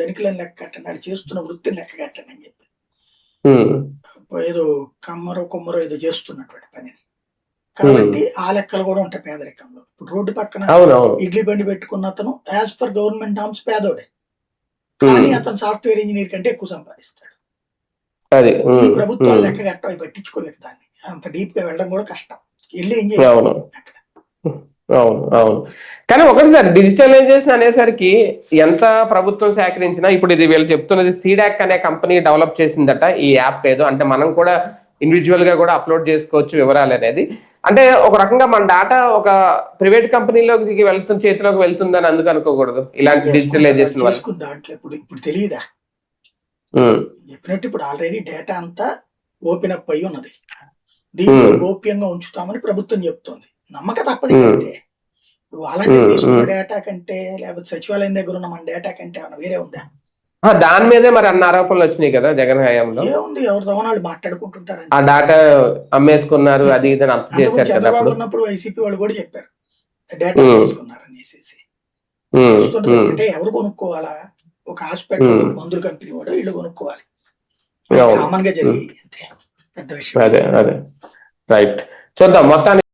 ధనికులను లెక్క కట్టండి, వాళ్ళు చేస్తున్న వృత్తిని లెక్క కట్టండి అని చెప్పి. ఏదో కొమ్మరో ఏదో చేస్తున్నటువంటి పనిని. కాబట్టి ఆ లెక్కలు కూడా ఉంటాయి పేదరికంలో. ఇప్పుడు రోడ్డు పక్కన ఇడ్లీ బండి పెట్టుకున్న అతను యాజ్ పర్ గవర్నమెంట్ నామ్స్ పేదోడే, కానీ అతను సాఫ్ట్వేర్ ఇంజనీర్ కంటే ఎక్కువ సంపాదిస్తాడు. ఈ ప్రభుత్వాలు లెక్క కట్టం, అవి పట్టించుకోలేక దాన్ని అంత డీప్ గా వెళ్ళడం కూడా కష్టం. వెళ్ళి ఏం చేయాలి అక్కడ. అవును. కానీ ఒకటి సార్, డిజిటలైజేషన్ అనేసరికి ఎంత ప్రభుత్వం సేకరించినా, ఇప్పుడు ఇది వీళ్ళు చెప్తున్నది సీడాక్ అనే కంపెనీ డెవలప్ చేసిందట ఈ యాప్ ఏదో, అంటే మనం కూడా ఇండివిజువల్ గా కూడా అప్లోడ్ చేసుకోవచ్చు వివరాలు అనేది. అంటే ఒక రకంగా మన డేటా ఒక ప్రైవేట్ కంపెనీలోకి చేతిలోకి వెళ్తుందని అందుకు అనుకోకూడదు ఇలాంటి డిజిటలైజేషన్ వల్ల. దాంట్లో ఇప్పుడు తెలియదా చెప్పినట్టు, ఇప్పుడు ఆల్రెడీ డేటా అంతా ఓపెన్ అప్ అయి ఉన్నది, దీంట్లో గోప్యంగా ఉంచుతామని ప్రభుత్వం చెప్తోంది. నమ్మక తప్పదు. అంటే వాలంటీర్ తీసుకున్న డేటా కంటే, లేకపోతే సచివాలయం దగ్గర ఉన్న మన డేటా కంటే ఏమైనా వేరే ఉందా? దాని మీదే మరి అన్న ఆరోపణలు వచ్చినాయి కదా జగన్ హయాంలో. ఏముంది, ఎవరి దవనాలు మాట్లాడుకుంటుంటారు, ఆ డేటా అమ్మేసుకున్నారు అది ఇది అని అంత చేశారు కదా. చంద్రబాబు ఉన్నప్పుడు వైసీపీ వాళ్ళు కూడా చెప్పారు డేటా తీసుకున్నారు అనేసి. అంటే ఎవరు కొనుక్కోవాలా? ఒక హాస్పిటల్ మందుల కంపెనీ కూడా ఇల్లు కొనుక్కోవాలి, కామన్ గా జరిగి అంతే, పెద్ద విషయం. అదే రైట్. చూద్దాం మొత్తాన్ని.